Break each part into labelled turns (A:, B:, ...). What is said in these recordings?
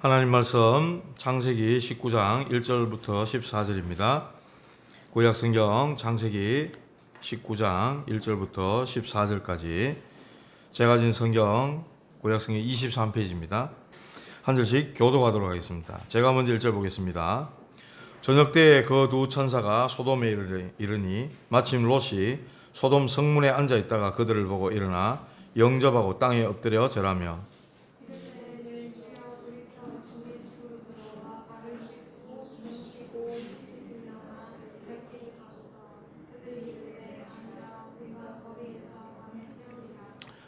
A: 하나님 말씀 창세기 19장 1절부터 14절입니다. 구약성경 창세기 19장 1절부터 14절까지 제가 가진 성경 구약성경 23페이지입니다. 한 절씩 교독하도록 하겠습니다. 제가 먼저 1절 보겠습니다. 저녁 때에 그 두 천사가 소돔에 이르니 마침 롯이 소돔 성문에 앉아 있다가 그들을 보고 일어나 영접하고 땅에 엎드려 절하며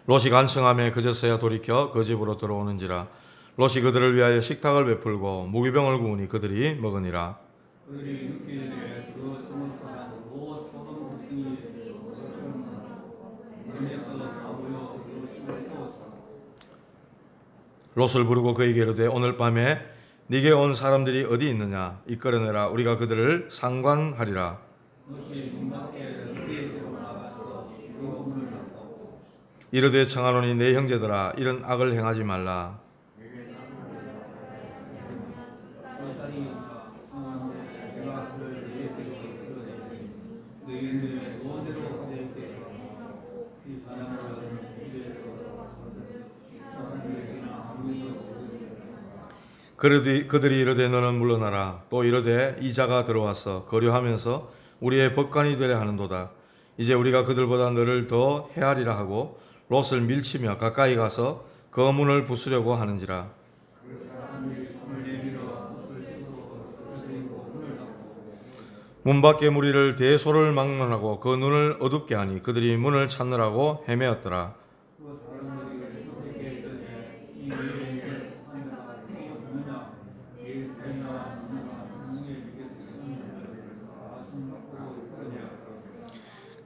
A: 롯이 간청하며 그제서야 돌이켜 그 집으로 들어오는지라. 롯이 그들을 위하여 식탁을 베풀고 무기병을 구우니 그들이 먹으니라. 롯을 부르고 그에게 이르되 오늘 밤에 네게 온 사람들이 어디 있느냐 이끌어내라. 우리가 그들을 상관하리라. 이르되 청하노니 내 형제들아 이런 악을 행하지 말라. 그들이 이르되 너는 물러나라. 또 이르되 이자가 들어와서 거류하면서 우리의 법관이 되려 하는도다. 이제 우리가 그들보다 너를 더 헤아리라 하고 롯을 밀치며 가까이 가서 그 문을 부수려고 하는지라. 문 밖에 무리를 대소를 막론하고 그 눈을 어둡게 하니 그들이 문을 찾느라고 헤매었더라.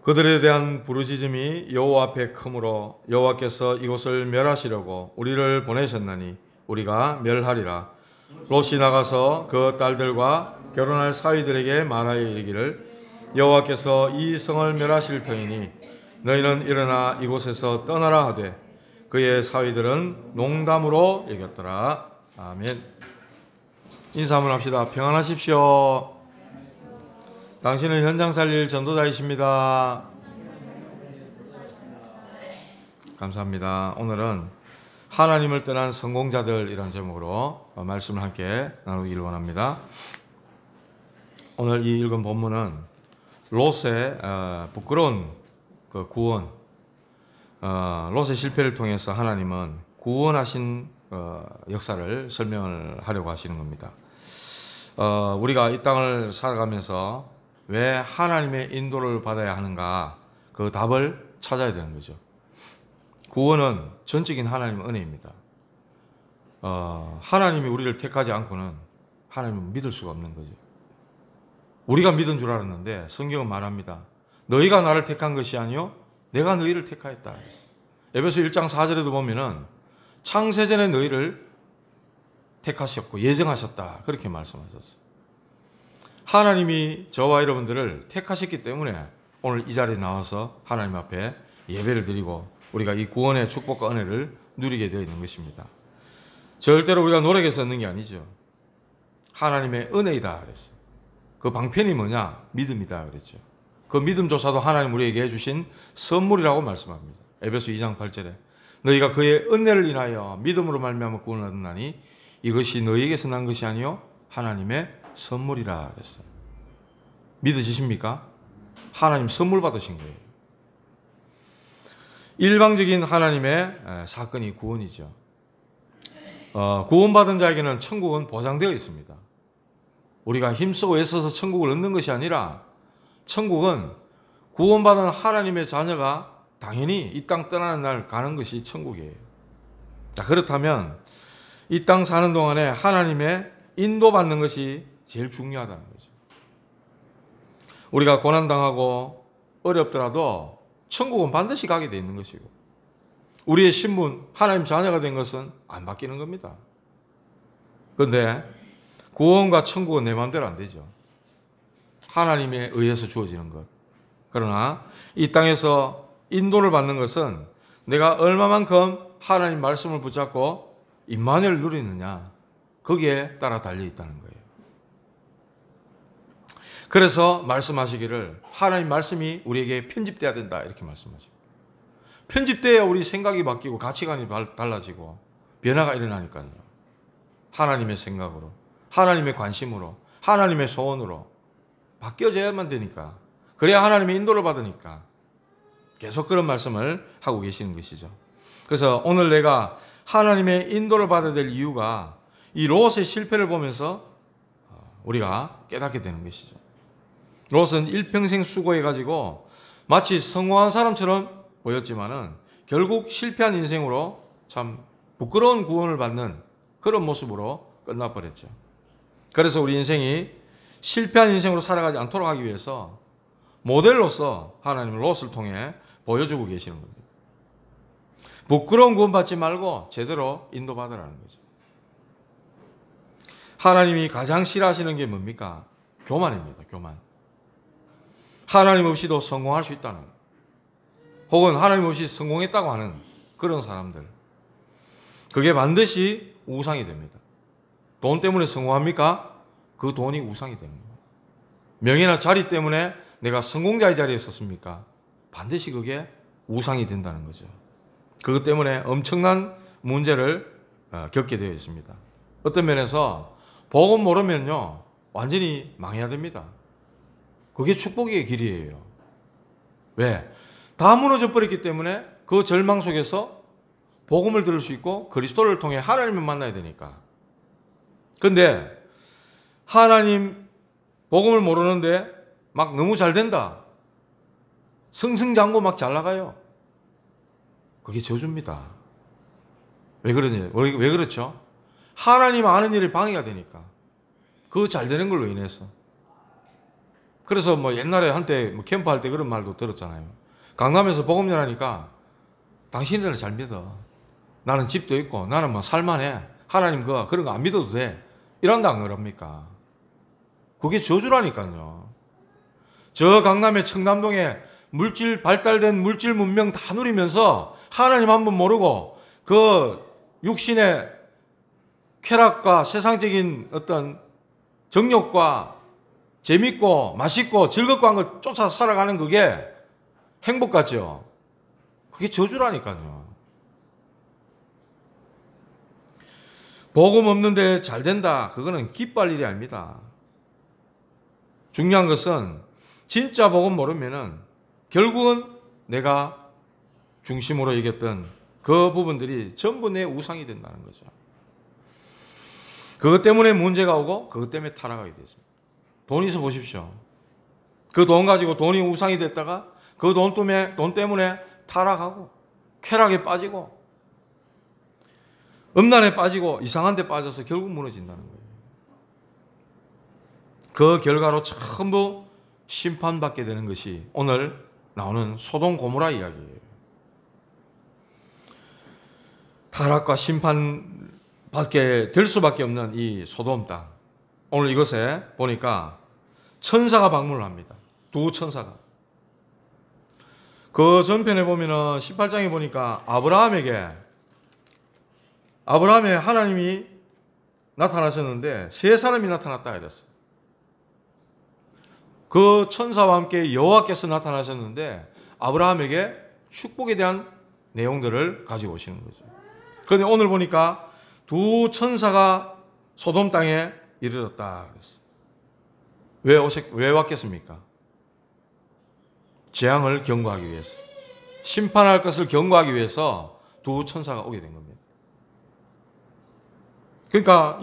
A: 그들에 대한 부르짖음이 여호와 앞에 크므로 여호와께서 이곳을 멸하시려고 우리를 보내셨나니 우리가 멸하리라. 롯이 나가서 그 딸들과 결혼할 사위들에게 말하여 이르기를 여호와께서 이 성을 멸하실 터이니 너희는 일어나 이곳에서 떠나라 하되 그의 사위들은 농담으로 여겼더라. 아멘. 인사 한번 합시다. 평안하십시오. 당신은 현장 살릴 전도자이십니다. 감사합니다. 오늘은 하나님을 떠난 성공자들이라는 제목으로 말씀을 함께 나누기를 원합니다. 오늘 이 읽은 본문은 롯의 부끄러운 그 구원, 롯의 실패를 통해서 하나님은 구원하신 역사를 설명을 하려고 하시는 겁니다. 우리가 이 땅을 살아가면서 왜 하나님의 인도를 받아야 하는가, 그 답을 찾아야 되는 거죠. 구원은 전적인 하나님의 은혜입니다. 하나님이 우리를 택하지 않고는 하나님을 믿을 수가 없는 거죠. 우리가 믿은 줄 알았는데 성경은 말합니다. 너희가 나를 택한 것이 아니요 내가 너희를 택하였다. 에베소 1장 4절에도 보면은 창세전에 너희를 택하셨고 예정하셨다. 그렇게 말씀하셨어요. 하나님이 저와 여러분들을 택하셨기 때문에 오늘 이 자리에 나와서 하나님 앞에 예배를 드리고 우리가 이 구원의 축복과 은혜를 누리게 되어 있는 것입니다. 절대로 우리가 노력해서 얻는 게 아니죠. 하나님의 은혜이다 그랬어요. 그 방편이 뭐냐? 믿음이다 그랬죠. 그 믿음조차도 하나님 우리에게 해주신 선물이라고 말씀합니다. 에베소 2장 8절에 너희가 그의 은혜를 인하여 믿음으로 말미암아 구원을 얻었나니 이것이 너희에게서 난 것이 아니요 하나님의 선물이라 그랬어요. 믿으십니까? 하나님 선물 받으신 거예요. 일방적인 하나님의 사건이 구원이죠. 구원받은 자에게는 천국은 보장되어 있습니다. 우리가 힘쓰고 애써서 천국을 얻는 것이 아니라 천국은 구원받은 하나님의 자녀가 당연히 이 땅 떠나는 날 가는 것이 천국이에요. 자, 그렇다면 이 땅 사는 동안에 하나님의 인도받는 것이 제일 중요하다는 거죠. 우리가 고난당하고 어렵더라도 천국은 반드시 가게 돼 있는 것이고 우리의 신분, 하나님 자녀가 된 것은 안 바뀌는 겁니다. 그런데 구원과 천국은 내 마음대로 안 되죠. 하나님에 의해서 주어지는 것. 그러나 이 땅에서 인도를 받는 것은 내가 얼마만큼 하나님 말씀을 붙잡고 임마누엘을 누리느냐, 거기에 따라 달려 있다는 거예요. 그래서 말씀하시기를 하나님 말씀이 우리에게 편집돼야 된다 이렇게 말씀하십니다. 편집돼야 우리 생각이 바뀌고 가치관이 달라지고 변화가 일어나니까요. 하나님의 생각으로, 하나님의 관심으로, 하나님의 소원으로 바뀌어져야만 되니까, 그래야 하나님의 인도를 받으니까 계속 그런 말씀을 하고 계시는 것이죠. 그래서 오늘 내가 하나님의 인도를 받아야 될 이유가 이 롯의 실패를 보면서 우리가 깨닫게 되는 것이죠. 롯은 일평생 수고해가지고 마치 성공한 사람처럼 보였지만은 결국 실패한 인생으로 참 부끄러운 구원을 받는 그런 모습으로 끝나버렸죠. 그래서 우리 인생이 실패한 인생으로 살아가지 않도록 하기 위해서 모델로서 하나님은 롯을 통해 보여주고 계시는 겁니다. 부끄러운 구원 받지 말고 제대로 인도받으라는 거죠. 하나님이 가장 싫어하시는 게 뭡니까? 교만입니다. 교만. 하나님 없이도 성공할 수 있다는, 혹은 하나님 없이 성공했다고 하는 그런 사람들, 그게 반드시 우상이 됩니다. 돈 때문에 성공합니까? 그 돈이 우상이 됩니다. 명예나 자리 때문에 내가 성공자의 자리에 섰습니까? 반드시 그게 우상이 된다는 거죠. 그것 때문에 엄청난 문제를 겪게 되어 있습니다. 어떤 면에서 복음 모르면요 완전히 망해야 됩니다. 그게 축복의 길이에요. 왜? 다 무너져 버렸기 때문에 그 절망 속에서 복음을 들을 수 있고 그리스도를 통해 하나님을 만나야 되니까. 근데 하나님 복음을 모르는데 막 너무 잘 된다, 승승장구 막 잘 나가요. 그게 저주입니다. 왜 그러냐? 왜 그렇죠? 하나님 아는 일에 방해가 되니까. 그 잘 되는 걸로 인해서. 그래서 뭐 옛날에 한때 캠프할 때 그런 말도 들었잖아요. 강남에서 복음 전하니까 당신들은 잘 믿어. 나는 집도 있고 나는 뭐 살만해. 하나님 그런 거 안 믿어도 돼. 이런다 안 그럽니까? 그게 저주라니까요. 저 강남의 청담동에 물질 발달된 물질 문명 다 누리면서 하나님 한 분 모르고 그 육신의 쾌락과 세상적인 어떤 정욕과 재밌고 맛있고 즐겁고 한 걸 쫓아 살아가는 그게 행복 같죠? 그게 저주라니까요. 복음 없는데 잘 된다, 그거는 기뻐할 일이 아닙니다. 중요한 것은 진짜 복음 모르면은 결국은 내가 중심으로 얘기했던 그 부분들이 전부 내 우상이 된다는 거죠. 그것 때문에 문제가 오고 그것 때문에 타락하게 됐습니다. 돈 있어 보십시오. 그 돈 가지고 돈이 우상이 됐다가 그 돈 때문에 타락하고 쾌락에 빠지고 음란에 빠지고 이상한 데 빠져서 결국 무너진다는 거예요. 그 결과로 전부 심판받게 되는 것이 오늘 나오는 소돔 고모라 이야기예요. 타락과 심판받게 될 수밖에 없는 이 소돔 땅. 오늘 이것에 보니까 천사가 방문을 합니다. 두 천사가. 그 전편에 보면은 18장에 보니까 아브라함에 하나님이 나타나셨는데 세 사람이 나타났다 이랬어요. 그 천사와 함께 여호와께서 나타나셨는데 아브라함에게 축복에 대한 내용들을 가지고 오시는 거죠. 그런데 오늘 보니까 두 천사가 소돔 땅에 이르렀다 그랬어요. 왜 왔겠습니까? 재앙을 경고하기 위해서, 심판할 것을 경고하기 위해서 두 천사가 오게 된 겁니다. 그러니까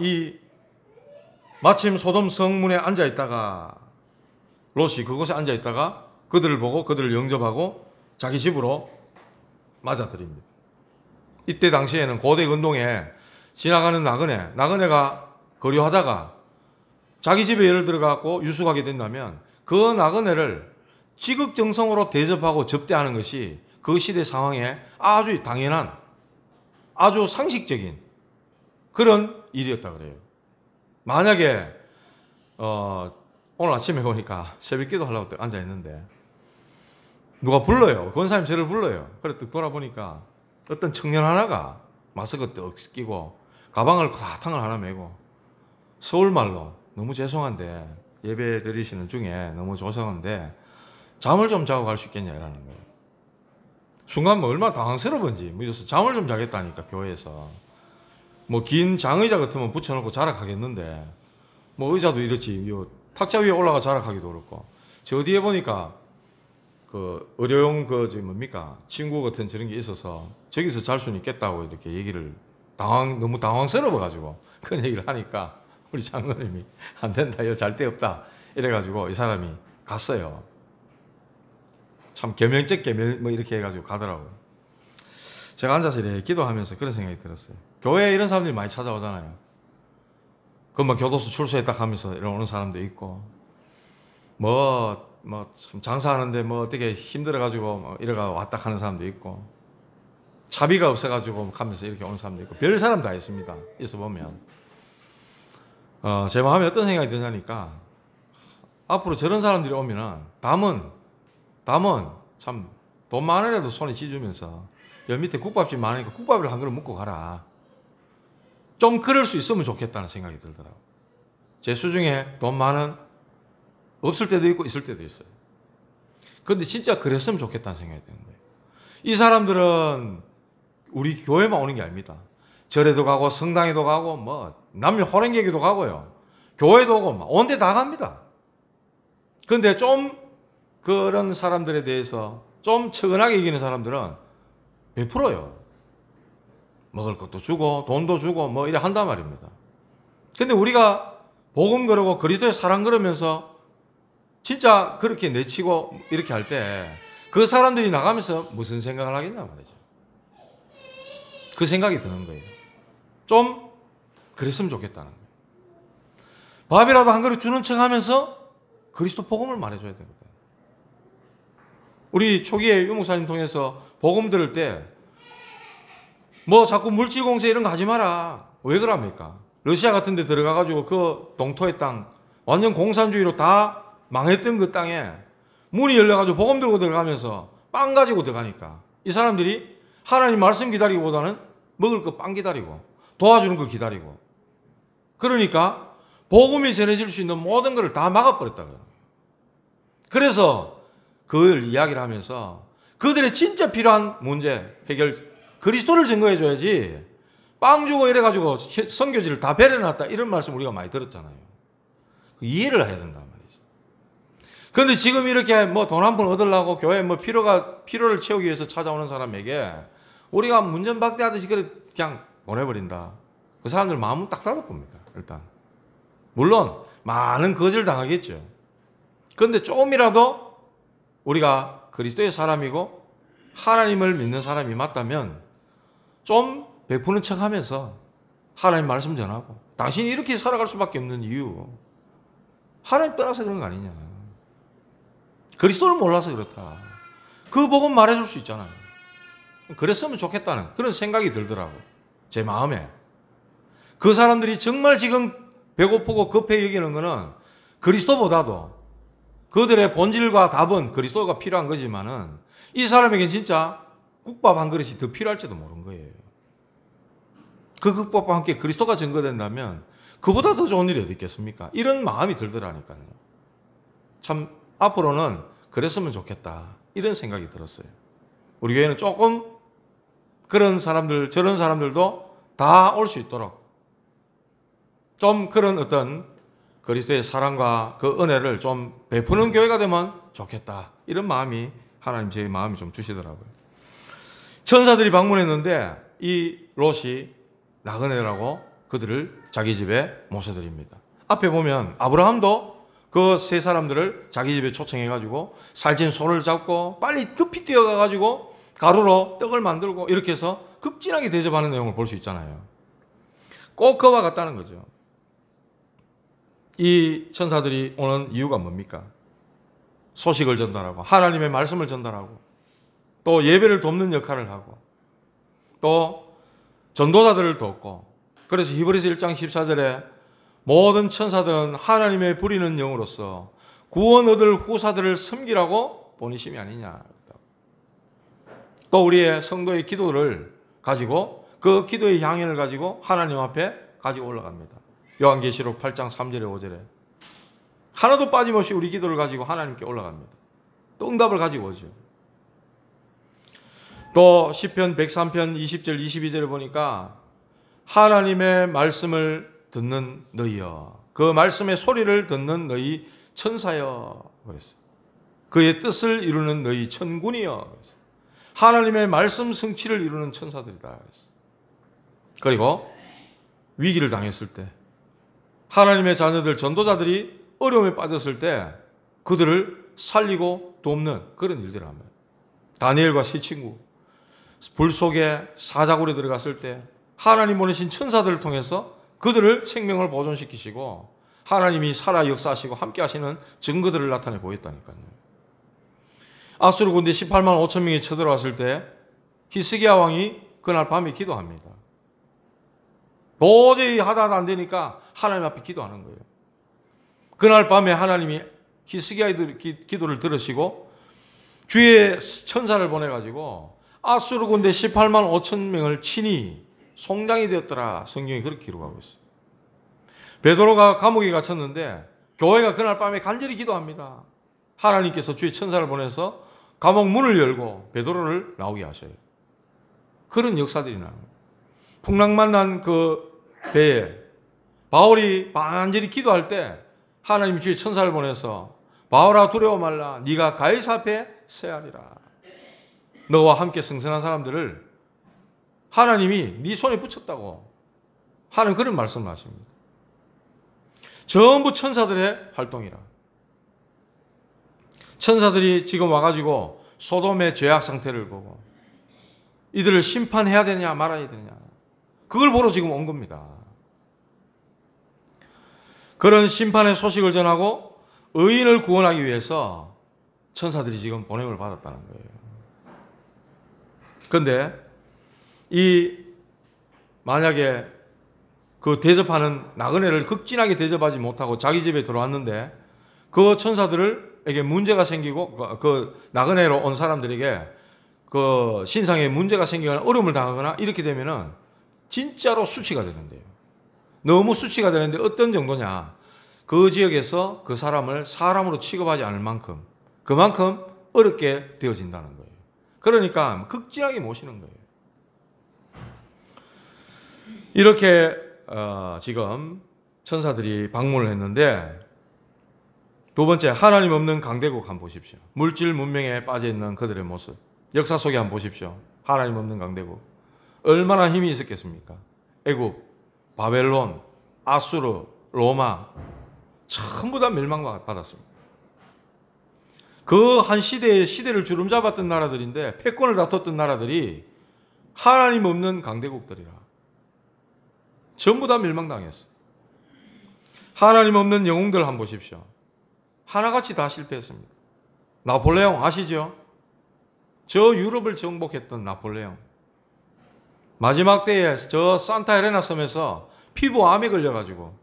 A: 마침 소돔 성문에 앉아있다가 롯이 그곳에 앉아있다가 그들을 보고 그들을 영접하고 자기 집으로 맞아들입니다. 이때 당시에는 고대 근동에 지나가는 나그네가 거류하다가 자기 집에 예를 들어가고 유숙하게 된다면 그 나그네를 지극정성으로 대접하고 접대하는 것이 그 시대 상황에 아주 당연한, 아주 상식적인 그런 일이었다 그래요. 만약에 오늘 아침에 보니까 새벽기도 하려고 앉아있는데 누가 불러요. 권사님 저를 불러요. 그래 딱 돌아보니까 어떤 청년 하나가 마스크 떡 끼고 가방을 사탕을 하나 메고 서울말로 너무 죄송한데 예배 드리시는 중에 너무 죄송한데 잠을 좀 자고 갈 수 있겠냐라는 거예요. 순간 뭐 얼마나 당황스러운지 그래서 잠을 좀 자겠다니까 교회에서 뭐 긴 장의자 같으면 붙여놓고 자락하겠는데 뭐 의자도 이렇지 탁자 위에 올라가 자락하기도 그렇고 저 뒤에 보니까 그 의료용 뭡니까 친구 같은 저런 게 있어서 저기서 잘 수는 있겠다고 이렇게 얘기를 너무 당황스러워가지고 그런 얘기를 하니까 우리 장로님이 안 된다 이거 잘 데 없다 이래가지고 이 사람이 갔어요. 참 개명적 개명 뭐 이렇게 해가지고 가더라고요. 제가 앉아서 이렇게 기도하면서 그런 생각이 들었어요. 교회에 이런 사람들이 많이 찾아오잖아요. 그만 교도소 출소에 딱 하면서 이러는 사람도 있고 참 장사하는데 뭐 어떻게 힘들어가지고 이래가 왔다 하는 사람도 있고 자비가 없어가지고 하면서 이렇게 오는 사람도 있고 별 사람 다 있습니다. 있어 보면 제 마음에 어떤 생각이 드냐니까 앞으로 저런 사람들이 오면은 담은 참 돈 많은 애도 손에 쥐주면서 여 밑에 국밥집 많으니까 국밥을 한 그릇 먹고 가라. 좀 그럴 수 있으면 좋겠다는 생각이 들더라고요. 제 수중에 돈 많은 없을 때도 있고 있을 때도 있어요. 근데 진짜 그랬으면 좋겠다는 생각이 드는 거예요. 이 사람들은 우리 교회만 오는 게 아닙니다. 절에도 가고 성당에도 가고 뭐 남녀 호랭개기도 가고요. 교회도 오고 막 온 데 다 갑니다. 근데 좀 그런 사람들에 대해서 좀 측은하게 이기는 사람들은 베풀어요. 먹을 것도 주고 돈도 주고 뭐 이래 한단 말입니다. 근데 우리가 복음 그러고 그리스도의 사랑 그러면서 진짜 그렇게 내치고 이렇게 할 때 그 사람들이 나가면서 무슨 생각을 하겠냐 말이죠. 그 생각이 드는 거예요. 좀 그랬으면 좋겠다는 거예요. 밥이라도 한 그릇 주는 척 하면서 그리스도 복음을 말해줘야 됩니다. 우리 초기에 유목사님 통해서 복음 들을 때 뭐 자꾸 물질 공세 이런 거 하지 마라. 왜 그럽니까? 러시아 같은 데 들어가가지고 그 동토의 땅 완전 공산주의로 다 망했던 그 땅에 문이 열려가지고 복음 들고 들어가면서 빵 가지고 들어가니까 이 사람들이 하나님 말씀 기다리기보다는 먹을 거 빵 기다리고 도와주는 거 기다리고 그러니까 복음이 전해질 수 있는 모든 것을 다 막아버렸다고요. 그래서 그걸 이야기를 하면서 그들의 진짜 필요한 문제 해결 그리스도를 증거해줘야지 빵 주고 이래가지고 선교지를 다 배려놨다 이런 말씀 우리가 많이 들었잖아요. 이해를 해야 된단 말이죠. 그런데 지금 이렇게 뭐 돈 한 푼 얻으려고 교회 뭐 필요를 채우기 위해서 찾아오는 사람에게 우리가 문전박대하듯이 그냥 보내버린다. 그 사람들 마음은 딱 달라봅니다. 일단 물론 많은 거절 당하겠죠. 그런데 조금이라도 우리가 그리스도의 사람이고 하나님을 믿는 사람이 맞다면 좀 베푸는 척하면서 하나님 말씀 전하고 당신이 이렇게 살아갈 수밖에 없는 이유 하나님 떠나서 그런 거 아니냐. 그리스도를 몰라서 그렇다. 그 복음 말해줄 수 있잖아요. 그랬으면 좋겠다는 그런 생각이 들더라고. 제 마음에. 그 사람들이 정말 지금 배고프고 급해 여기는 거는 그리스도보다도 그들의 본질과 답은 그리스도가 필요한 거지만은 이 사람에겐 진짜 국밥 한 그릇이 더 필요할지도 모르는 거예요. 그 국밥과 함께 그리스도가 증거된다면 그보다 더 좋은 일이 어디 있겠습니까? 이런 마음이 들더라니까요. 참 앞으로는 그랬으면 좋겠다 이런 생각이 들었어요. 우리 교회는 조금 그런 사람들 저런 사람들도 다 올 수 있도록 좀 그런 어떤 그리스도의 사랑과 그 은혜를 좀 베푸는 교회가 되면 좋겠다 이런 마음이 하나님 제 마음이 좀 주시더라고요. 천사들이 방문했는데 이 롯이 나그네라고 그들을 자기 집에 모셔드립니다. 앞에 보면 아브라함도 그 세 사람들을 자기 집에 초청해가지고 살찐 소를 잡고 빨리 급히 뛰어가가지고 가루로 떡을 만들고 이렇게 해서 극진하게 대접하는 내용을 볼 수 있잖아요. 꼭 그와 같다는 거죠. 이 천사들이 오는 이유가 뭡니까? 소식을 전달하고 하나님의 말씀을 전달하고 또 예배를 돕는 역할을 하고 또 전도자들을 돕고 그래서 히브리서 1장 14절에 모든 천사들은 하나님의 부리는 영으로서 구원 얻을 후사들을 섬기라고 보내심이 아니냐. 또 우리의 성도의 기도를 가지고 그 기도의 향연을 가지고 하나님 앞에 가지고 올라갑니다. 요한계시록 8장 3절에 5절에 하나도 빠짐없이 우리 기도를 가지고 하나님께 올라갑니다. 또 응답을 가지고 오죠. 또 시편 103편 20절 22절에 보니까 하나님의 말씀을 듣는 너희여, 그 말씀의 소리를 듣는 너희 천사여 그랬어요. 그의 뜻을 이루는 너희 천군이여 그랬어요. 하나님의 말씀 성취를 이루는 천사들이다 그랬어요. 그리고 위기를 당했을 때 하나님의 자녀들 전도자들이 어려움에 빠졌을 때 그들을 살리고 돕는 그런 일들을 합니다. 다니엘과 세 친구 불 속에 사자굴에 들어갔을 때 하나님 보내신 천사들을 통해서 그들을 생명을 보존시키시고 하나님이 살아 역사하시고 함께 하시는 증거들을 나타내 보였다니까요. 아수르 군대 18만 5천 명이 쳐들어왔을 때 히스기야 왕이 그날 밤에 기도합니다. 도저히 하다 안 되니까 하나님 앞에 기도하는 거예요. 그날 밤에 하나님이 히스기야의 기도를 들으시고 주의 천사를 보내가지고 아수르 군대 18만 5천 명을 친히 송장이 되었더라. 성경이 그렇게 기록하고 있어요. 베드로가 감옥에 갇혔는데 교회가 그날 밤에 간절히 기도합니다. 하나님께서 주의 천사를 보내서 감옥 문을 열고 베드로를 나오게 하셔요. 그런 역사들이 나요. 풍랑만 난 그 배에 바울이 간절히 기도할 때 하나님 주의 천사를 보내서 바울아 두려워 말라, 네가 가이사 앞에 서야하리라. 너와 함께 승선한 사람들을 하나님이 네 손에 붙였다고 하는 그런 말씀을 하십니다. 전부 천사들의 활동이라. 천사들이 지금 와가지고 소돔의 죄악 상태를 보고 이들을 심판해야 되냐 말아야 되냐 그걸 보러 지금 온 겁니다. 그런 심판의 소식을 전하고 의인을 구원하기 위해서 천사들이 지금 보냄을 받았다는 거예요. 그런데 만약에 그 대접하는 나그네를 극진하게 대접하지 못하고 자기 집에 들어왔는데 그 천사들에게 문제가 생기고 그 나그네로 온 사람들에게 그 신상에 문제가 생기거나 어려움을 당하거나 이렇게 되면은 진짜로 수치가 되는데요. 너무 수치가 되는데 어떤 정도냐? 그 지역에서 그 사람을 사람으로 취급하지 않을 만큼 그만큼 어렵게 되어진다는 거예요. 그러니까 극진하게 모시는 거예요. 이렇게 지금 천사들이 방문을 했는데 두 번째 하나님 없는 강대국 한번 보십시오. 물질 문명에 빠져있는 그들의 모습 역사 속에 한번 보십시오. 하나님 없는 강대국 얼마나 힘이 있었겠습니까? 애굽, 바벨론, 아수르, 로마 전부 다 멸망받았습니다. 그 한 시대를 주름잡았던 나라들인데 패권을 다퉜던 나라들이 하나님 없는 강대국들이라 전부 다 멸망당했어. 하나님 없는 영웅들 한번 보십시오. 하나같이 다 실패했습니다. 나폴레옹 아시죠? 저 유럽을 정복했던 나폴레옹. 마지막 때에 저 산타 헬레나 섬에서 피부암에 걸려가지고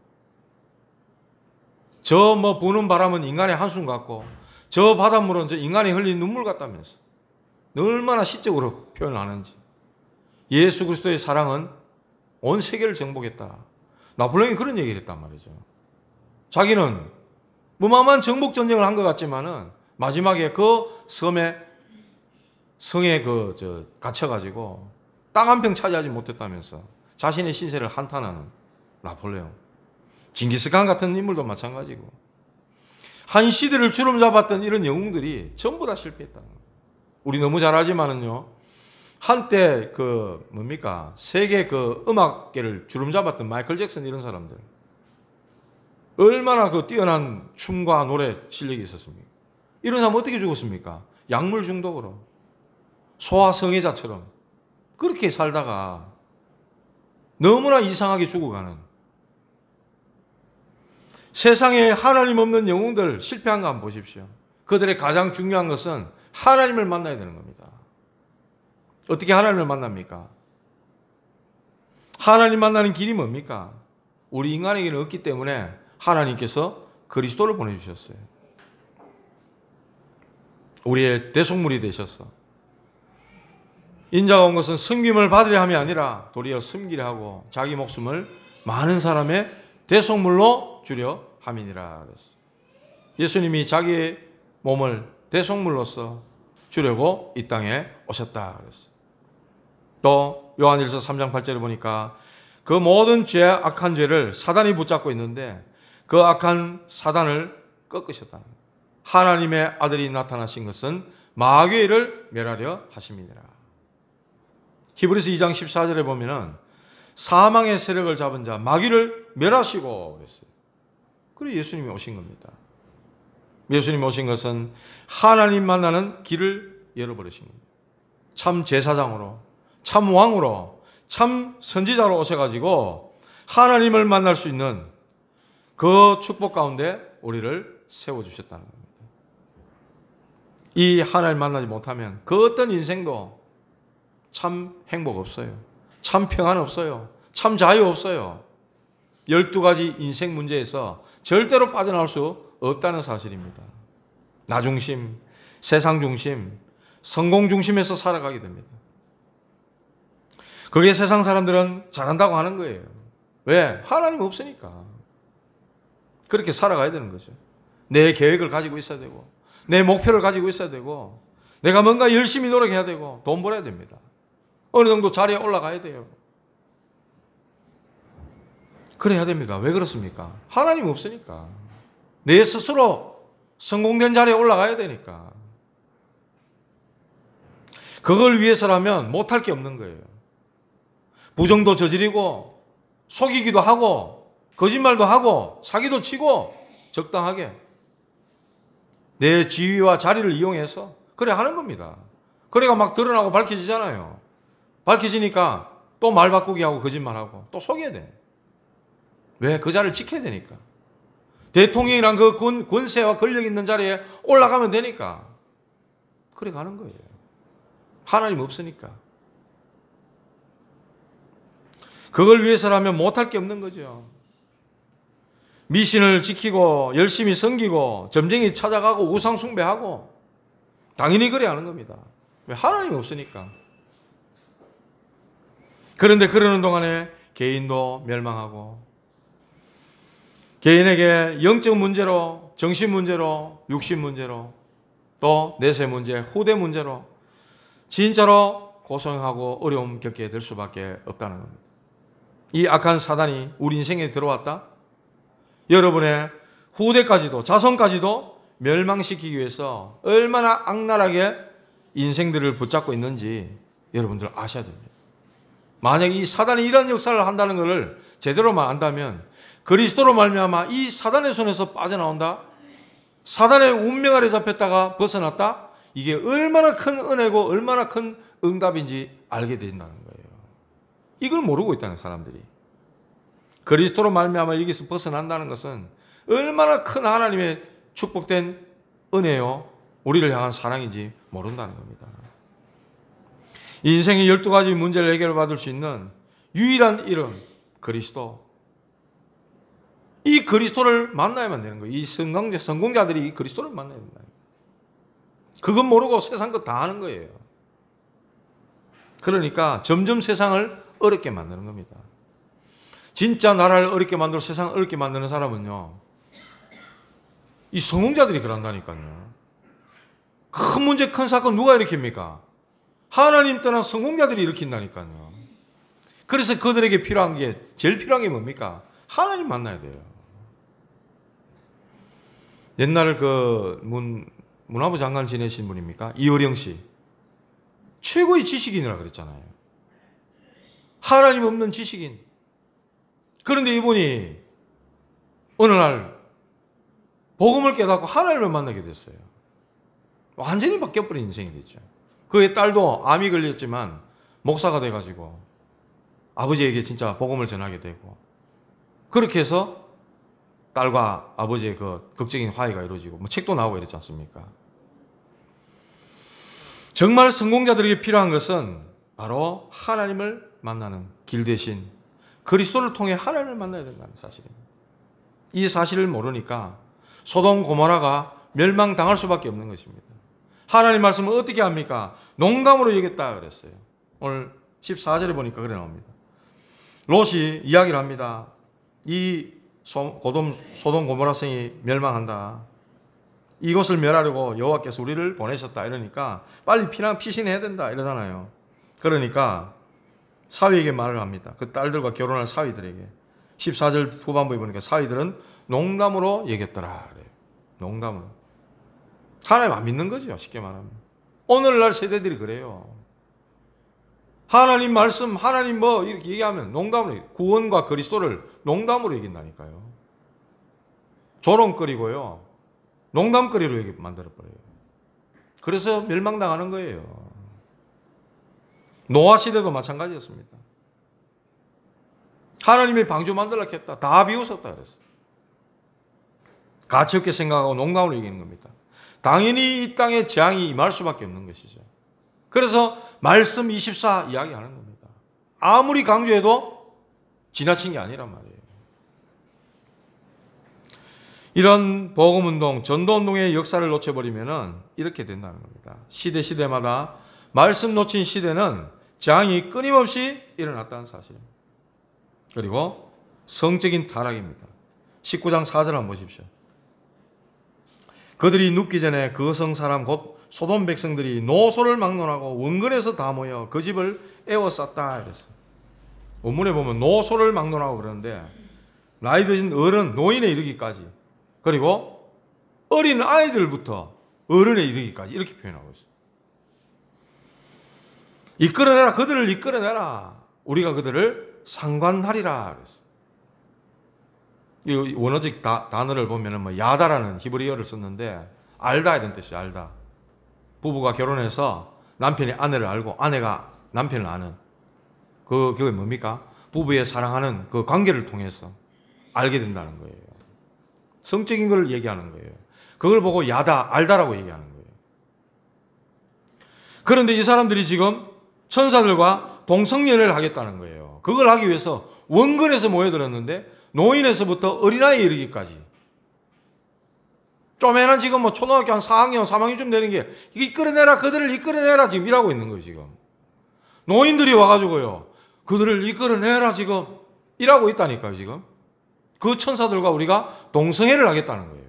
A: 저 부는 바람은 인간의 한숨 같고 저 바닷물은 저 인간이 흘린 눈물 같다면서 얼마나 시적으로 표현을 하는지. 예수 그리스도의 사랑은 온 세계를 정복했다. 나폴레옹이 그런 얘기를 했단 말이죠. 자기는 무마한 정복 전쟁을 한 것 같지만은 마지막에 그 성에 갇혀가지고 땅 한 평 차지하지 못했다면서 자신의 신세를 한탄하는 나폴레옹. 징기스칸 같은 인물도 마찬가지고 한 시대를 주름잡았던 이런 영웅들이 전부 다 실패했다는 거예요. 우리 너무 잘 알지만은요. 한때 세계 음악계를 주름잡았던 마이클 잭슨 이런 사람들 얼마나 뛰어난 춤과 노래 실력이 있었습니까? 이런 사람 어떻게 죽었습니까? 약물 중독으로 소아성애자처럼 그렇게 살다가 너무나 이상하게 죽어가는 세상에 하나님 없는 영웅들 실패한 거 한번 보십시오. 그들의 가장 중요한 것은 하나님을 만나야 되는 겁니다. 어떻게 하나님을 만납니까? 하나님 만나는 길이 뭡니까? 우리 인간에게는 없기 때문에 하나님께서 그리스도를 보내주셨어요. 우리의 대속물이 되셔서 인자가 온 것은 섬김을 받으려 함이 아니라 도리어 섬기려 하고 자기 목숨을 많은 사람의 대속물로 주려 함이니라 그랬어요. 예수님이 자기의 몸을 대속물로서 주려고 이 땅에 오셨다 그랬어요. 또 요한일서 3장 8절에 보니까 그 모든 죄, 악한 죄를 사단이 붙잡고 있는데 그 악한 사단을 꺾으셨다. 하나님의 아들이 나타나신 것은 마귀를 멸하려 하심이니라. 히브리서 2장 14절에 보면은 사망의 세력을 잡은 자 마귀를 멸하시고 그랬어요. 그래 예수님이 오신 겁니다. 예수님이 오신 것은 하나님 만나는 길을 열어버리신 겁니다. 참 제사장으로, 참 왕으로, 참 선지자로 오셔가지고 하나님을 만날 수 있는 그 축복 가운데 우리를 세워주셨다는 겁니다. 이 하나님 만나지 못하면 그 어떤 인생도 참 행복 없어요. 참 평안 없어요. 참 자유 없어요. 12가지 인생 문제에서 절대로 빠져나올 수 없다는 사실입니다. 나 중심, 세상 중심, 성공 중심에서 살아가게 됩니다. 그게 세상 사람들은 잘한다고 하는 거예요. 왜? 하나님 없으니까. 그렇게 살아가야 되는 거죠. 내 계획을 가지고 있어야 되고 내 목표를 가지고 있어야 되고 내가 뭔가 열심히 노력해야 되고 돈 벌어야 됩니다. 어느 정도 자리에 올라가야 돼요. 그래야 됩니다. 왜 그렇습니까? 하나님 없으니까. 내 스스로 성공된 자리에 올라가야 되니까. 그걸 위해서라면 못할 게 없는 거예요. 부정도 저지르고 속이기도 하고 거짓말도 하고 사기도 치고 적당하게 내 지위와 자리를 이용해서 그래 하는 겁니다. 그래가 막 드러나고 밝혀지잖아요. 밝혀지니까 또 말 바꾸기 하고 거짓말하고 또 속여야 돼. 왜? 그 자리를 지켜야 되니까. 대통령이란 그 권세와 권력 있는 자리에 올라가면 되니까. 그래 가는 거예요. 하나님 없으니까. 그걸 위해서라면 못할 게 없는 거죠. 미신을 지키고 열심히 섬기고 점쟁이 찾아가고 우상 숭배하고 당연히 그래야 하는 겁니다. 왜? 하나님이 없으니까. 그런데 그러는 동안에 개인도 멸망하고 개인에게 영적 문제로, 정신 문제로, 육신 문제로, 또 내세 문제, 후대 문제로 진짜로 고생하고 어려움 겪게 될 수밖에 없다는 겁니다. 이 악한 사단이 우리 인생에 들어왔다? 여러분의 후대까지도, 자손까지도 멸망시키기 위해서 얼마나 악랄하게 인생들을 붙잡고 있는지 여러분들 아셔야 됩니다. 만약 이 사단이 이런 역사를 한다는 것을 제대로만 안다면 그리스도로 말미암아 이 사단의 손에서 빠져나온다? 사단의 운명 아래 잡혔다가 벗어났다? 이게 얼마나 큰 은혜고 얼마나 큰 응답인지 알게 된다는 거예요. 이걸 모르고 있다는 사람들이. 그리스도로 말미암아 여기서 벗어난다는 것은 얼마나 큰 하나님의 축복된 은혜요 우리를 향한 사랑인지 모른다는 겁니다. 인생의 12가지 문제를 해결받을 수 있는 유일한 이름 그리스도. 이 그리스도를 만나야만 되는 거예요. 이 성공자들이 이 그리스도를 만나야 된다. 그건 모르고 세상 것 다 하는 거예요. 그러니까 점점 세상을 어렵게 만드는 겁니다. 진짜 나라를 어렵게 만들고 세상을 어렵게 만드는 사람은요, 이 성공자들이 그런다니까요. 큰 문제, 큰 사건 누가 일으킵니까? 하나님 떠난 성공자들이 일으킨다니까요. 그래서 그들에게 필요한 게, 제일 필요한 게 뭡니까? 하나님 만나야 돼요. 옛날 그 문화부 장관 지내신 분입니까? 이어령 씨. 최고의 지식인이라 그랬잖아요. 하나님 없는 지식인. 그런데 이분이 어느 날 복음을 깨닫고 하나님을 만나게 됐어요. 완전히 바뀌어버린 인생이 됐죠. 그의 딸도 암이 걸렸지만 목사가 돼가지고 아버지에게 진짜 복음을 전하게 되고, 그렇게 해서 딸과 아버지의 그 극적인 화해가 이루어지고 뭐 책도 나오고 이랬지 않습니까? 정말 성공자들에게 필요한 것은 바로 하나님을 만나는 길 대신 그리스도를 통해 하나님을 만나야 된다는 사실입니다. 이 사실을 모르니까 소돔 고모라가 멸망당할 수밖에 없는 것입니다. 하나님 말씀을 어떻게 합니까? 농담으로 여겼다 그랬어요. 오늘 14절에 보니까 그래 나옵니다. 롯이 이야기를 합니다. 이 소돔 고모라 성이 멸망한다. 이곳을 멸하려고 여호와께서 우리를 보내셨다. 이러니까 빨리 피신해야 된다. 이러잖아요. 그러니까 사위에게 말을 합니다. 그 딸들과 결혼할 사위들에게. 14절 후반부에 보니까 사위들은 농담으로 얘기했더라. 그래요. 농담으로. 하나님 안 믿는 거죠. 쉽게 말하면. 오늘날 세대들이 그래요. 하나님 말씀, 하나님 뭐 이렇게 얘기하면 농담으로, 구원과 그리스도를 농담으로 얘기한다니까요. 조롱거리고요. 농담거리로 만들어버려요. 그래서 멸망당하는 거예요. 노아 시대도 마찬가지였습니다. 하나님이 방주 만들려고 했다. 다 비웃었다 그랬어요. 가치없게 생각하고 농담으로 얘기하는 겁니다. 당연히 이 땅에 재앙이 임할 수밖에 없는 것이죠. 그래서 말씀 24 이야기하는 겁니다. 아무리 강조해도 지나친 게 아니란 말이에요. 이런 복음운동, 전도운동의 역사를 놓쳐버리면 이렇게 된다는 겁니다. 시대마다 말씀 놓친 시대는 재앙이 끊임없이 일어났다는 사실입니다. 그리고 성적인 타락입니다. 19장 4절 한번 보십시오. 그들이 눕기 전에 그 성 사람 곧 소돔 백성들이 노소를 막론하고 원근에서 다 모여 그 집을 에워쌌다 이랬어요. 원문에 보면 노소를 막론하고 그러는데 나이 드신 어른, 노인에 이르기까지, 그리고 어린 아이들부터 어른에 이르기까지 이렇게 표현하고 있어요. 이끌어내라, 그들을 이끌어내라. 우리가 그들을 상관하리라 그랬어요. 이 원어적 단어를 보면은 뭐 야다라는 히브리어를 썼는데 알다 이런 뜻이에요. 알다. 부부가 결혼해서 남편이 아내를 알고 아내가 남편을 아는 그게 뭡니까? 부부의 사랑하는 그 관계를 통해서 알게 된다는 거예요. 성적인 걸 얘기하는 거예요. 그걸 보고 야다, 알다라고 얘기하는 거예요. 그런데 이 사람들이 지금 천사들과 동성연애를 하겠다는 거예요. 그걸 하기 위해서 원근에서 모여들었는데 노인에서부터 어린아이에 이르기까지 쪼매난 지금 뭐 초등학교 한 4학년, 3학년쯤 되는 게 이끌어내라, 그들을 이끌어내라 지금 이러고 있는 거예요. 지금 노인들이 와가지고요 그들을 이끌어내라 지금 이러고 있다니까요. 지금 그 천사들과 우리가 동성애를 하겠다는 거예요.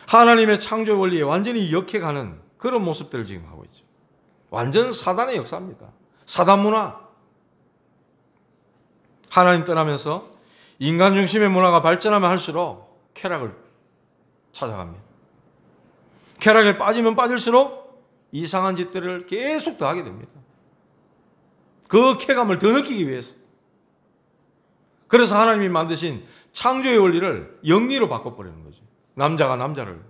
A: 하나님의 창조 원리에 완전히 역해가는 그런 모습들을 지금 하고 있죠. 완전 사단의 역사입니다. 사단 문화. 하나님 떠나면서 인간 중심의 문화가 발전하면 할수록 쾌락을 찾아갑니다. 쾌락에 빠지면 빠질수록 이상한 짓들을 계속 더 하게 됩니다. 그 쾌감을 더 느끼기 위해서. 그래서 하나님이 만드신 창조의 원리를 영리로 바꿔버리는 거죠. 남자가 남자를.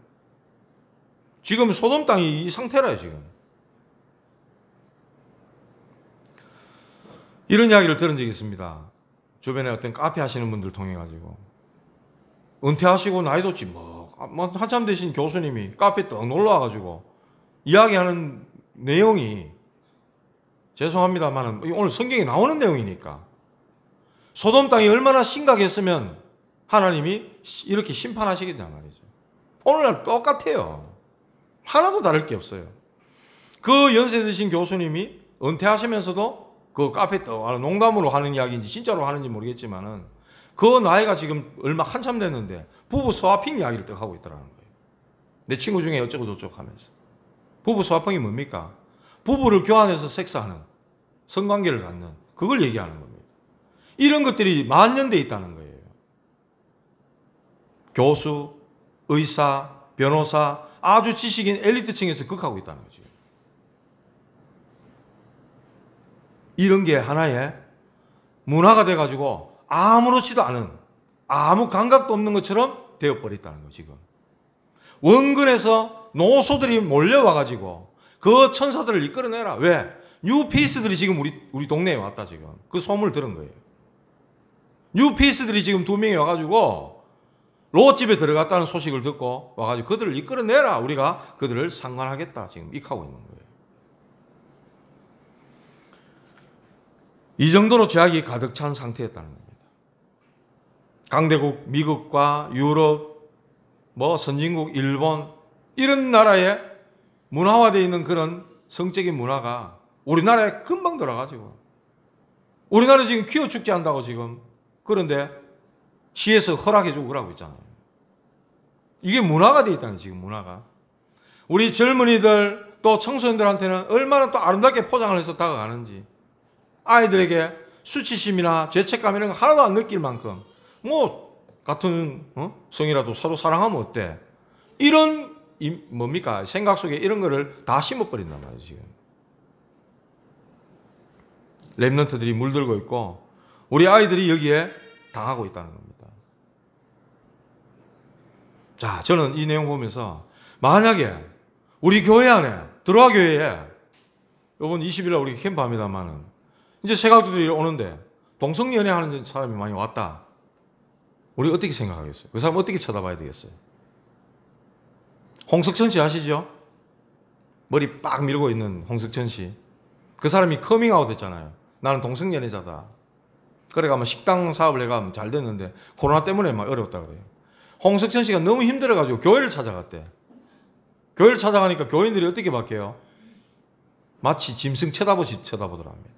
A: 지금 소돔 땅이 이 상태라요, 지금. 이런 이야기를 들은 적이 있습니다. 주변에 어떤 카페 하시는 분들 통해가지고. 은퇴하시고 나이도 뭐 한참 되신 교수님이 카페에 떡 놀러와가지고 이야기하는 내용이 죄송합니다만 오늘 성경에 나오는 내용이니까 소돔 땅이 얼마나 심각했으면 하나님이 이렇게 심판하시겠냐 말이죠. 오늘날 똑같아요. 하나도 다를 게 없어요. 그 연세 드신 교수님이 은퇴하시면서도 그 카페 떡 농담으로 하는 이야기인지 진짜로 하는지 모르겠지만은 그 나이가 지금 얼마 한참 됐는데 부부 스와핑 이야기를 딱 하고 있더라는 거예요. 내 친구 중에 어쩌고 저쩌고 하면서. 부부 스와핑이 뭡니까? 부부를 교환해서 섹스하는, 성관계를 갖는, 그걸 얘기하는 겁니다. 이런 것들이 만연돼 있다는 거예요. 교수, 의사, 변호사, 아주 지식인 엘리트층에서 극하고 있다는 거죠. 이런 게 하나의 문화가 돼가지고 아무렇지도 않은, 아무 감각도 없는 것처럼 되어버렸다는 거예요, 지금. 원근에서 노소들이 몰려와가지고 그 천사들을 이끌어내라. 왜? 뉴피스들이 지금 우리 동네에 왔다, 지금. 그 소문을 들은 거예요. 뉴피스들이 지금 2명이 와가지고 롯집에 들어갔다는 소식을 듣고 와가지고 그들을 이끌어내라. 우리가 그들을 상관하겠다. 지금 익하고 있는 거예요. 이 정도로 죄악이 가득 찬 상태였다는 겁니다. 강대국 미국과 유럽, 선진국 일본 이런 나라에 문화화되어 있는 그런 성적인 문화가 우리나라에 금방 들어가지고 우리나라 지금 퀴어 축제 한다고 지금. 그런데 시에서 허락해주고 그러고 있잖아요. 이게 문화가 돼 있다는 지금 문화가. 우리 젊은이들 또 청소년들한테는 얼마나 또 아름답게 포장을 해서 다가가는지. 아이들에게 수치심이나 죄책감 이런 거 하나도 안 느낄 만큼 뭐 같은 성이라도 서로 사랑하면 어때? 이런 뭡니까? 생각 속에 이런 거를 다 심어버린단 말이에요 지금. 랩런트들이 물들고 있고 우리 아이들이 여기에 당하고 있다는 겁니다. 자, 저는 이 내용 보면서 만약에 우리 교회 안에 들어와 교회에 이번 20일날 우리 캠프합니다만은 이제 새 가족들이 오는데 동성연애 하는 사람이 많이 왔다. 우리 어떻게 생각하겠어요? 그 사람 어떻게 쳐다봐야 되겠어요? 홍석천 씨 아시죠? 머리 빡 밀고 있는 홍석천 씨. 그 사람이 커밍아웃 했잖아요. 나는 동성연애자다. 그래가 뭐 식당 사업을 해가 잘 됐는데 코로나 때문에 막 어려웠다 그래요. 홍석천 씨가 너무 힘들어가지고 교회를 찾아갔대. 교회를 찾아가니까 교인들이 어떻게 바뀌어요? 마치 짐승 쳐다보듯이 쳐다보더랍니다.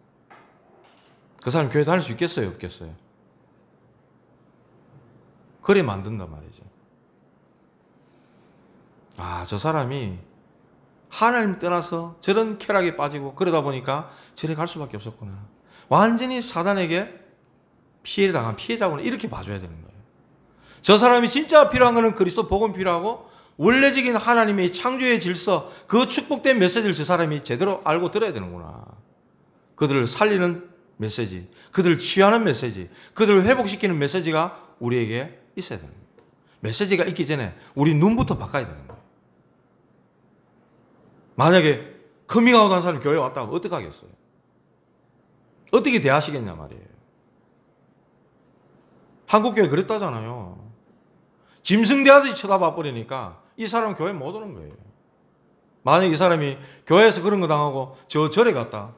A: 그 사람 교회 다닐 수 있겠어요? 없겠어요? 그래 만든단 말이죠. 아, 저 사람이 하나님 떠나서 저런 쾌락에 빠지고 그러다 보니까 저래 갈 수밖에 없었구나. 완전히 사단에게 피해를 당한 피해자구나. 이렇게 봐줘야 되는 거예요. 저 사람이 진짜 필요한 것은 그리스도 복음 필요하고 원래적인 하나님의 창조의 질서, 그 축복된 메시지를 저 사람이 제대로 알고 들어야 되는구나. 그들을 살리는 메시지, 그들을 취하는 메시지, 그들을 회복시키는 메시지가 우리에게 있어야 됩니다. 메시지가 있기 전에 우리 눈부터 바꿔야 되는 거예요. 만약에 커밍아웃 한 사람이 교회에 왔다고 어떻게 하겠어요? 어떻게 대하시겠냐 말이에요. 한국교회 그랬다잖아요. 짐승 대하듯이 쳐다봐 버리니까 이 사람은 교회 못 오는 거예요. 만약에 이 사람이 교회에서 그런 거 당하고 저 절에 갔다.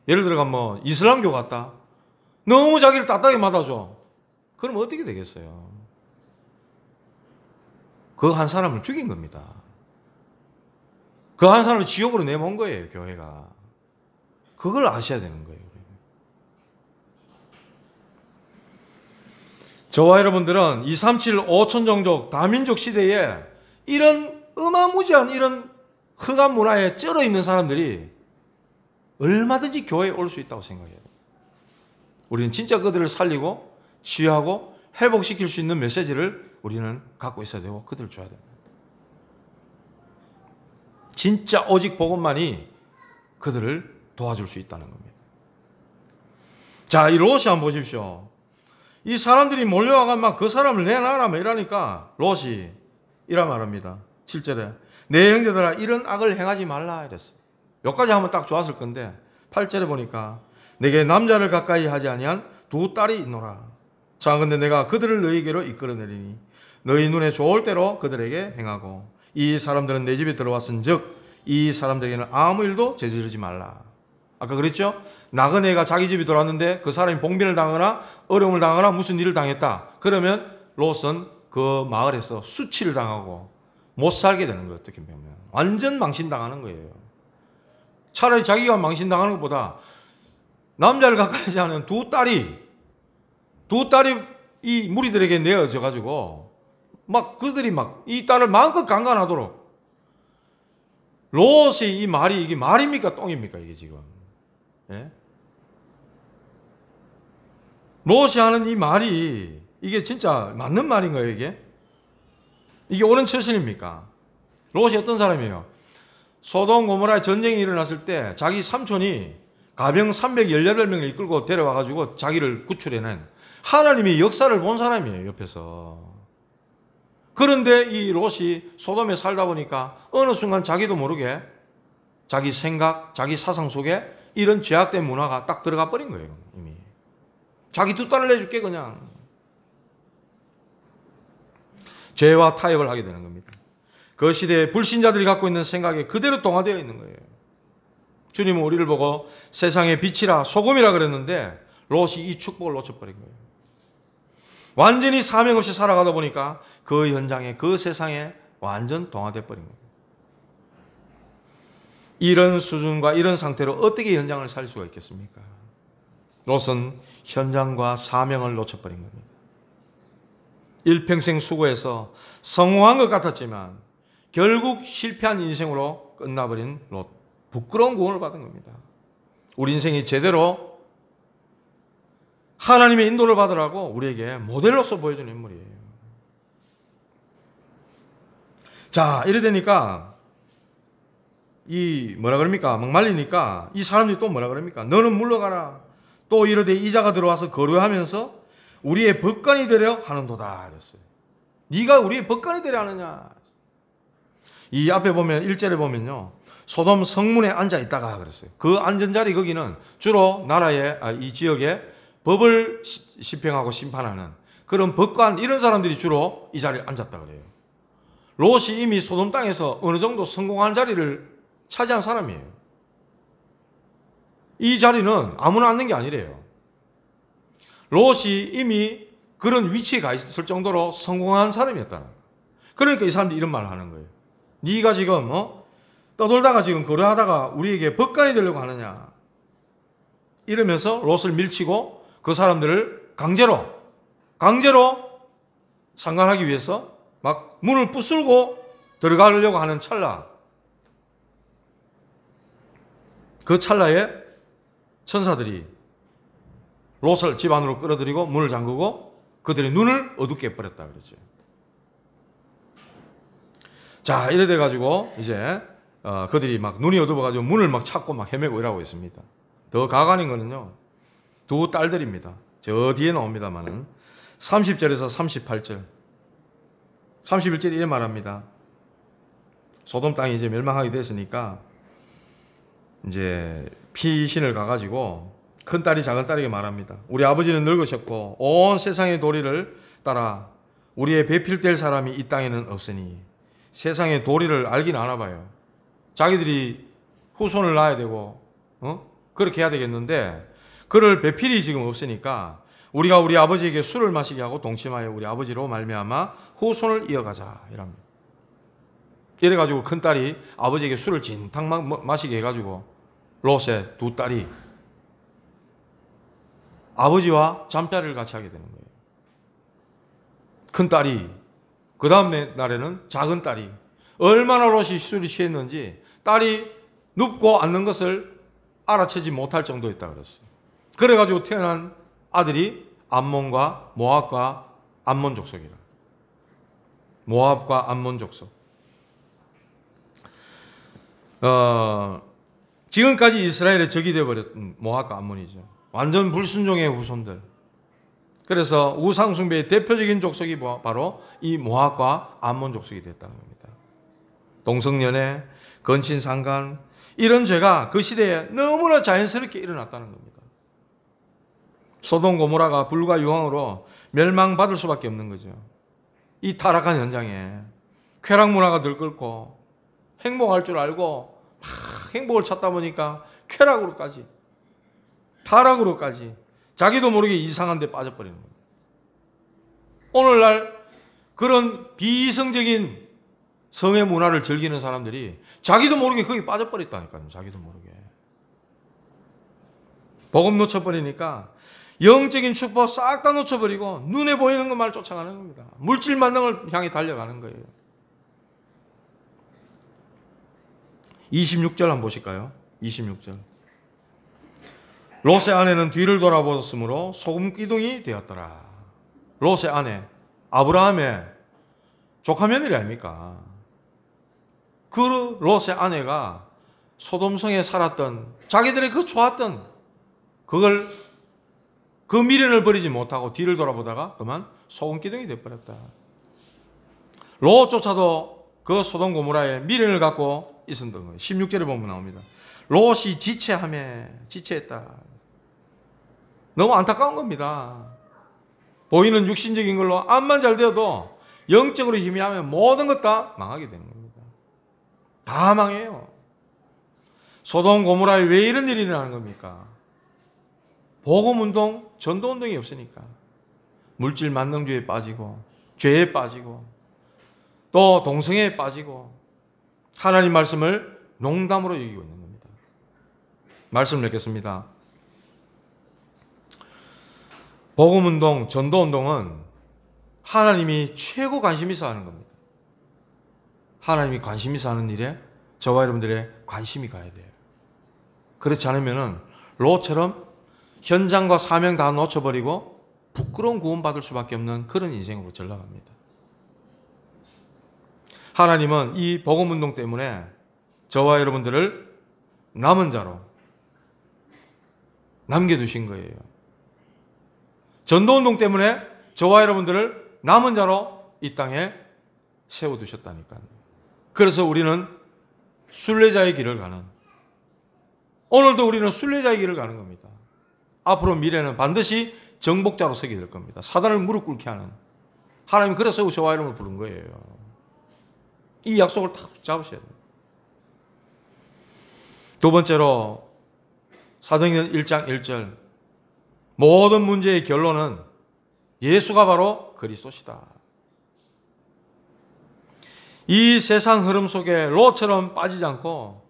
A: 예를 들어가 뭐 이슬람교 갔다. 너무 자기를 따뜻하게 맞아줘. 그럼 어떻게 되겠어요? 그 한 사람을 죽인 겁니다. 그 한 사람을 지옥으로 내몬 거예요, 교회가. 그걸 아셔야 되는 거예요. 저와 여러분들은 237 5천종족 다민족 시대에 이런 어마무지한 이런 흑암 문화에 쩔어 있는 사람들이 얼마든지 교회에 올 수 있다고 생각해요. 우리는 진짜 그들을 살리고 치유하고 회복시킬 수 있는 메시지를 우리는 갖고 있어야 되고 그들을 줘야 됩니다. 진짜 오직 복음만이 그들을 도와줄 수 있다는 겁니다. 자, 이 롯이 한번 보십시오. 이 사람들이 몰려와가 막 그 사람을 내놔라 뭐 이러니까 롯이 이라 말합니다. 7절에 내 형제들아 이런 악을 행하지 말라 이랬어요. 여기까지 하면 딱 좋았을 건데 8절에 보니까 내게 남자를 가까이 하지 아니한 두 딸이 있노라. 자, 근데 내가 그들을 너희에게로 이끌어내리니 너희 눈에 좋을 대로 그들에게 행하고 이 사람들은 내 집에 들어왔은즉 이 사람들에게는 아무 일도 저지르지 말라. 아까 그랬죠? 나그네가 자기 집에 들어왔는데 그 사람이 봉변을 당하거나 어려움을 당하거나 무슨 일을 당했다. 그러면 롯은 그 마을에서 수치를 당하고 못 살게 되는 거예요. 어떻게 보면 완전 망신당하는 거예요. 차라리 자기가 망신당하는 것보다 남자를 가까이 하지 않은 두 딸이 이 무리들에게 내어져 가지고 막 그들이 막 이 딸을 마음껏 강간하도록. 롯의 이 말이 이게 말입니까 똥입니까 이게 지금? 예? 롯이 하는 이 말이 이게 진짜 맞는 말인 거예요 이게? 이게 옳은 처신입니까? 롯이 어떤 사람이에요? 소돔 고모라에 전쟁이 일어났을 때 자기 삼촌이 가병 318명을 이끌고 데려와가지고 자기를 구출해낸 하나님의 역사를 본 사람이에요 옆에서. 그런데 이 롯이 소돔에 살다 보니까 어느 순간 자기도 모르게 자기 생각, 자기 사상 속에 이런 죄악된 문화가 딱 들어가 버린 거예요 이미. 자기 두 딸을 내줄게 그냥. 죄와 타협을 하게 되는 겁니다. 그 시대에 불신자들이 갖고 있는 생각에 그대로 동화되어 있는 거예요. 주님은 우리를 보고 세상의 빛이라 소금이라 그랬는데 롯이 이 축복을 놓쳐버린 거예요. 완전히 사명 없이 살아가다 보니까 그 현장에 그 세상에 완전 동화되어 버린 거예요. 이런 수준과 이런 상태로 어떻게 현장을 살 수가 있겠습니까? 롯은 현장과 사명을 놓쳐버린 겁니다. 일평생 수고해서 성공한 것 같았지만 결국 실패한 인생으로 끝나버린 롯. 부끄러운 구원을 받은 겁니다. 우리 인생이 제대로 하나님의 인도를 받으라고 우리에게 모델로서 보여준 인물이에요. 자, 이래 되니까 이 뭐라 그럽니까? 막 말리니까 이 사람들이 또 뭐라 그럽니까? 너는 물러가라. 또 이르되 이자가 들어와서 거류하면서 우리의 법관이 되려 하는도다 그랬어요. 네가 우리의 법관이 되려 하느냐? 이 앞에 보면 1절에 보면요. 소돔 성문에 앉아 있다가 그랬어요. 그 앉은 자리 거기는 주로 나라의 이 지역에 법을 집행하고 심판하는 그런 법관 이런 사람들이 주로 이 자리에 앉았다 그래요. 롯이 이미 소돔 땅에서 어느 정도 성공한 자리를 차지한 사람이에요. 이 자리는 아무나 앉는 게 아니래요. 롯이 이미 그런 위치에 가 있을 정도로 성공한 사람이었다는 거예요. 그러니까 이 사람들이 이런 말을 하는 거예요. 네가 지금 떠돌다가 지금 거래하다가 우리에게 법관이 되려고 하느냐 이러면서 롯을 밀치고 그 사람들을 강제로 상관하기 위해서 막 문을 부술고 들어가려고 하는 찰나, 그 찰나에 천사들이 롯을 집 안으로 끌어들이고 문을 잠그고 그들의 눈을 어둡게 해버렸다 그랬죠. 자, 이래 돼가지고 이제 그들이 막 눈이 어두워가지고 문을 막 찾고 막 헤매고 이러고 있습니다. 더 가관인 거는요, 두 딸들입니다. 저 뒤에 나옵니다만은 30절에서 38절, 31절에 이래 말합니다. 소돔 땅이 이제 멸망하게 됐으니까 이제 피신을 가가지고 큰 딸이 작은 딸에게 말합니다. 우리 아버지는 늙으셨고 온 세상의 도리를 따라 우리의 배필될 사람이 이 땅에는 없으니 세상의 도리를 알긴 아나 봐요. 자기들이 후손을 낳아야 되고 그렇게 해야 되겠는데 그를 배필이 지금 없으니까 우리가 우리 아버지에게 술을 마시게 하고 동침하여 우리 아버지로 말미암아 후손을 이어가자 이랍니다. 이래가지고 큰 딸이 아버지에게 술을 진탕 마시게 해가지고 롯의 두 딸이 아버지와 잠자리를 같이 하게 되는 거예요. 큰 딸이, 그 다음 날에는 작은 딸이, 얼마나 롯이 술이 취했는지 딸이 눕고 앉는 것을 알아채지 못할 정도였다 그랬어요. 그래가지고 태어난 아들이 암몬과 모압과 암몬 족속이라. 모압과 암몬 족속. 지금까지 이스라엘의 적이 되어버렸던 모압과 암몬이죠. 완전 불순종의 후손들. 그래서 우상숭배의 대표적인 족속이 바로 이 모압과 암몬 족속이 됐다는 겁니다. 동성연애, 건친상간 이런 죄가 그 시대에 너무나 자연스럽게 일어났다는 겁니다. 소돔 고모라가 불과 유황으로 멸망받을 수밖에 없는 거죠. 이 타락한 현장에 쾌락 문화가 들끓고 행복할 줄 알고 막 행복을 찾다 보니까 쾌락으로까지 타락으로까지 자기도 모르게 이상한 데 빠져버리는 거예요. 오늘날 그런 비이성적인 성의 문화를 즐기는 사람들이 자기도 모르게 거기 빠져버렸다니까요. 자기도 모르게. 복음 놓쳐버리니까 영적인 축복 싹 다 놓쳐버리고 눈에 보이는 것만 쫓아가는 겁니다. 물질 만능을 향해 달려가는 거예요. 26절 한번 보실까요? 26절. 롯의 아내는 뒤를 돌아보았으므로 소금 기둥이 되었더라. 롯의 아내, 아브라함의 조카 며느리 아닙니까? 그 롯의 아내가 소돔성에 살았던 자기들의 그 좋았던 그걸 그 미련을 버리지 못하고 뒤를 돌아보다가 그만 소금 기둥이 되어버렸다. 롯조차도 그 소돔 고모라에 미련을 갖고 있었던 거예요. 16절에 보면 나옵니다. 롯이 지체했다. 너무 안타까운 겁니다. 보이는 육신적인 걸로 암만 잘 되어도 영적으로 희미하면 모든 것 다 망하게 되는 겁니다. 다 망해요. 소돔 고모라에 왜 이런 일이 일어나는 겁니까? 복음운동, 전도운동이 없으니까. 물질 만능주의에 빠지고 죄에 빠지고 또 동성애에 빠지고 하나님 말씀을 농담으로 여기고 있는 겁니다. 말씀을 읽겠습니다. 복음운동, 전도운동은 하나님이 최고 관심 있어 하는 겁니다. 하나님이 관심 있어 하는 일에 저와 여러분들의 관심이 가야 돼요. 그렇지 않으면은 롯처럼 현장과 사명 다 놓쳐버리고 부끄러운 구원받을 수밖에 없는 그런 인생으로 전락합니다. 하나님은 이 복음운동 때문에 저와 여러분들을 남은 자로 남겨두신 거예요. 전도운동 때문에 저와 여러분들을 남은 자로 이 땅에 세워두셨다니까요. 그래서 우리는 순례자의 길을 가는, 오늘도 우리는 순례자의 길을 가는 겁니다. 앞으로 미래는 반드시 정복자로 서게 될 겁니다. 사단을 무릎 꿇게 하는, 하나님이 그래서 저와 여러분을 부른 거예요. 이 약속을 딱 잡으셔야 돼요. 두 번째로 사도행전 1장 1절, 모든 문제의 결론은 예수가 바로 그리스도시다. 이 세상 흐름 속에 롯처럼 빠지지 않고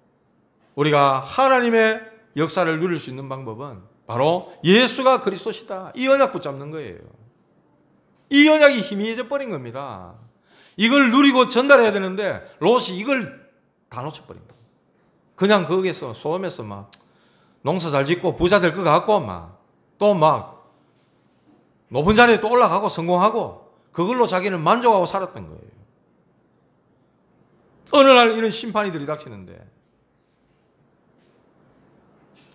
A: 우리가 하나님의 역사를 누릴 수 있는 방법은 바로 예수가 그리스도시다. 이 언약 붙잡는 거예요. 이 언약이 희미해져 버린 겁니다. 이걸 누리고 전달해야 되는데 롯이 이걸 다 놓쳐버린 거예요. 그냥 거기에서 소돔에서 막 농사 잘 짓고 부자 될 것 같고 또 높은 자리에 또 올라가고 성공하고 그걸로 자기는 만족하고 살았던 거예요. 어느 날 이런 심판이 들이닥치는데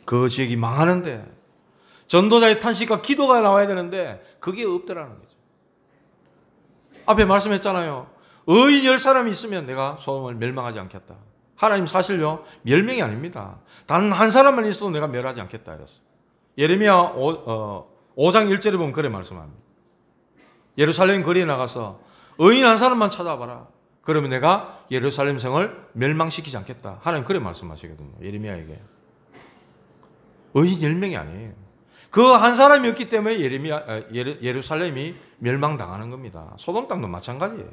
A: 그 지역이 망하는데 전도자의 탄식과 기도가 나와야 되는데 그게 없더라는 거죠. 앞에 말씀했잖아요. 의인 10사람이 있으면 내가 소돔을 멸망하지 않겠다. 하나님 사실요 멸명이 아닙니다. 단 한 사람만 있어도 내가 멸하지 않겠다 이랬어요. 예레미야 5장 1절에 보면 그래 말씀합니다. 예루살렘 거리에 나가서 의인 한 사람만 찾아봐라. 그러면 내가 예루살렘 성을 멸망시키지 않겠다. 하나님 그래 말씀하시거든요. 예레미야에게. 의인 10명이 아니에요. 그 한 사람이 없기 때문에 예루살렘이 멸망당하는 겁니다. 소돔 땅도 마찬가지예요.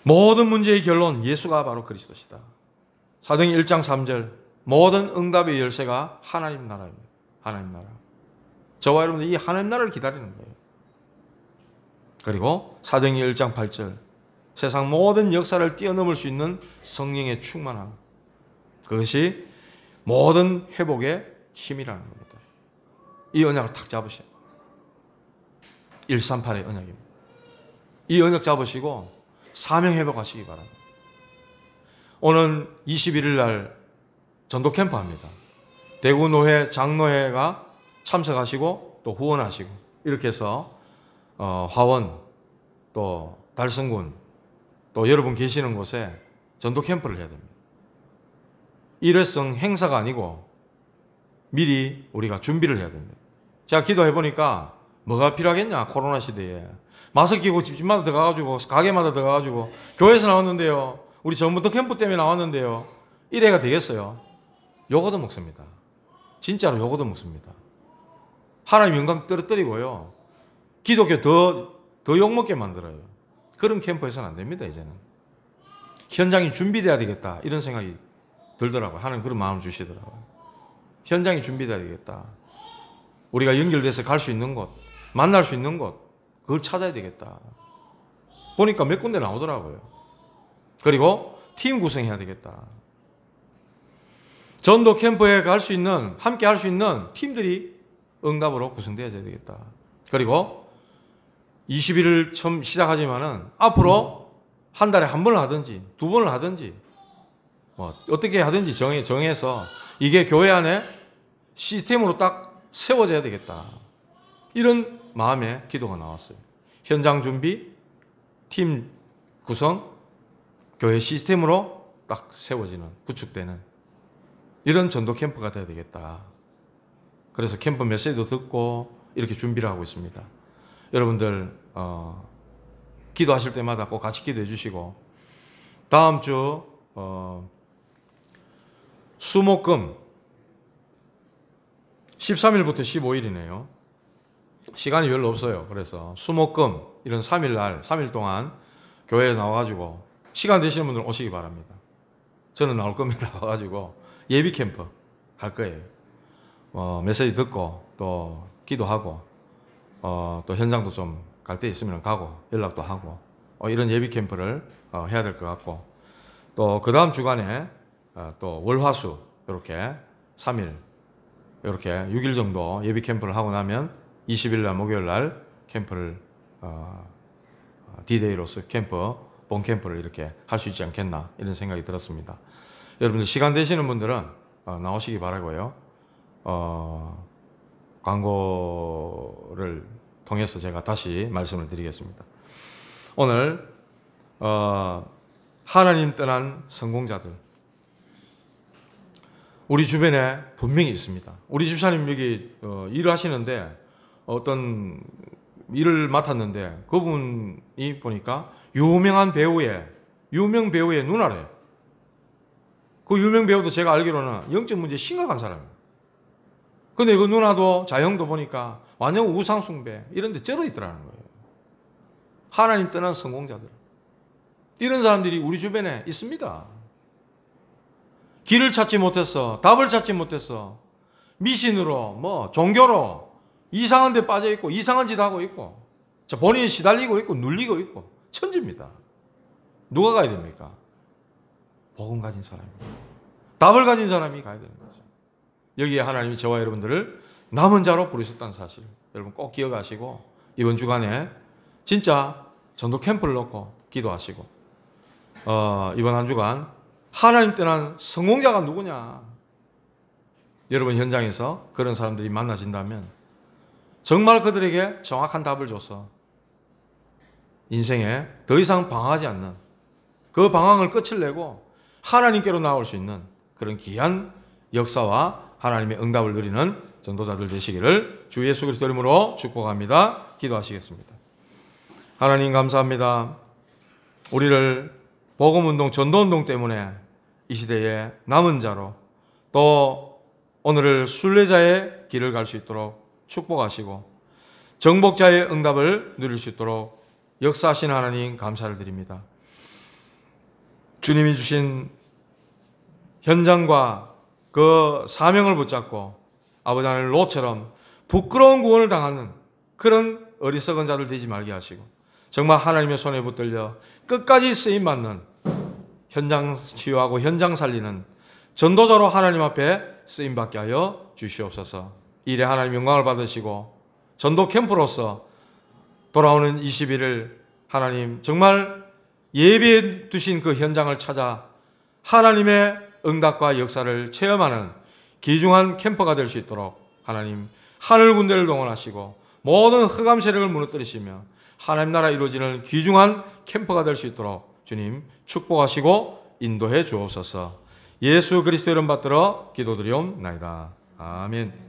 A: 모든 문제의 결론 예수가 바로 그리스도시다. 사도행전 1장 3절, 모든 응답의 열쇠가 하나님 나라입니다. 하나님 나라. 저와 여러분들 이 하나님 나라를 기다리는 거예요. 그리고 사도행전 1장 8절, 세상 모든 역사를 뛰어넘을 수 있는 성령의 충만함. 그것이 모든 회복의 힘이라는 겁니다. 이 언약을 탁 잡으셔야 돼요. 138의 언약입니다. 이 언약 잡으시고 사명 회복하시기 바랍니다. 오늘 21일 날 전도 캠프 합니다. 대구노회 장로회가 참석하시고 또 후원하시고 이렇게 해서 화원 또 달성군 또 여러분 계시는 곳에 전도 캠프를 해야 됩니다. 일회성 행사가 아니고 미리 우리가 준비를 해야 됩니다. 제가 기도해 보니까 뭐가 필요하겠냐 코로나 시대에 마스크 끼고 집집마다 들어가가지고 가게마다 들어가가지고 교회에서 나왔는데요 우리 전부터 캠프 때문에 나왔는데요 이래가 되겠어요? 요거도 먹습니다. 진짜로 요거도 먹습니다. 하나님 영광 떨어뜨리고요 기독교 더 욕먹게 만들어요. 그런 캠프에서는 안 됩니다. 이제는 현장이 준비돼야 되겠다 이런 생각이 들더라고요. 하나님 그런 마음을 주시더라고요. 현장이 준비돼야 되겠다. 우리가 연결돼서 갈 수 있는 곳, 만날 수 있는 곳, 그걸 찾아야 되겠다. 보니까 몇 군데 나오더라고요. 그리고 팀 구성해야 되겠다. 전도 캠프에 갈 수 있는, 함께 할 수 있는 팀들이 응답으로 구성되어야 되겠다. 그리고 21일 처음 시작하지만은 앞으로 한 달에 한 번을 하든지 두 번을 하든지 어떻게 하든지 정해서 이게 교회 안에 시스템으로 딱 세워져야 되겠다. 이런 마음의 기도가 나왔어요. 현장 준비, 팀 구성, 교회 시스템으로 딱 세워지는, 구축되는 이런 전도 캠프가 돼야 되겠다. 그래서 캠프 메시지도 듣고 이렇게 준비를 하고 있습니다. 여러분들 기도하실 때마다 꼭 같이 기도해 주시고 다음 주 수목금 13일부터 15일이네요. 시간이 별로 없어요. 그래서 수목금 이런 3일 동안 교회에 나와가지고 시간 되시는 분들 오시기 바랍니다. 저는 나올 겁니다. 와가지고 예비 캠프 할 거예요. 메시지 듣고 또 기도하고 또 현장도 좀 갈 때 있으면 가고 연락도 하고 이런 예비 캠프를 해야 될 것 같고, 또 그 다음 주간에 또 월화수 이렇게 3일 이렇게 6일 정도 예비 캠프를 하고 나면 20일 날 목요일 날 캠프를 D-Day로서 캠프 본 캠프를 이렇게 할 수 있지 않겠나 이런 생각이 들었습니다. 여러분들 시간 되시는 분들은 나오시기 바라고요. 광고를 통해서 제가 다시 말씀을 드리겠습니다. 오늘 하나님 떠난 성공자들, 우리 주변에 분명히 있습니다. 우리 집사님 여기 일을 하시는데 어떤 일을 맡았는데 그분이 보니까 유명 배우의 누나래. 그 유명 배우도 제가 알기로는 영적 문제 심각한 사람이에요. 근데 그 누나도 자형도 보니까 완전 우상숭배 이런 데 쩔어 있더라는 거예요. 하나님 떠난 성공자들, 이런 사람들이 우리 주변에 있습니다. 길을 찾지 못했어, 답을 찾지 못했어, 미신으로 종교로 이상한 데 빠져 있고 이상한 짓 하고 있고 본인이 시달리고 있고 눌리고 있고 천지입니다. 누가 가야 됩니까? 복음 가진 사람입니다. 답을 가진 사람이 가야 되는 거죠. 여기에 하나님이 저와 여러분들을 남은 자로 부르셨다는 사실 여러분 꼭 기억하시고, 이번 주간에 진짜 전도 캠프를 놓고 기도하시고, 이번 한 주간 하나님 떠난 성공자가 누구냐, 여러분 현장에서 그런 사람들이 만나진다면 정말 그들에게 정확한 답을 줘서 인생에 더 이상 방황하지 않는, 그 방황을 끝을 내고 하나님께로 나올 수 있는 그런 귀한 역사와 하나님의 응답을 누리는 전도자들 되시기를 주 예수 그리스도 이름으로 축복합니다. 기도하시겠습니다. 하나님 감사합니다. 우리를 복음운동, 전도운동 때문에 이 시대에 남은 자로, 또 오늘을 순례자의 길을 갈 수 있도록 축복하시고 정복자의 응답을 누릴 수 있도록 역사하신 하나님 감사를 드립니다. 주님이 주신 현장과 그 사명을 붙잡고 아버지 하나님 롯처럼 부끄러운 구원을 당하는 그런 어리석은 자들 되지 말게 하시고, 정말 하나님의 손에 붙들려 끝까지 쓰임받는, 현장 치유하고 현장 살리는 전도자로 하나님 앞에 쓰임받게 하여 주시옵소서. 일에 하나님 영광을 받으시고 전도 캠프로서 돌아오는 21일 하나님 정말 예비해 두신 그 현장을 찾아 하나님의 응답과 역사를 체험하는 귀중한 캠퍼가 될 수 있도록 하나님 하늘 군대를 동원하시고 모든 흑암 세력을 무너뜨리시며 하나님 나라 이루어지는 귀중한 캠퍼가 될 수 있도록 주님 축복하시고 인도해 주옵소서. 예수 그리스도 이름 받들어 기도드리옵나이다. 아멘.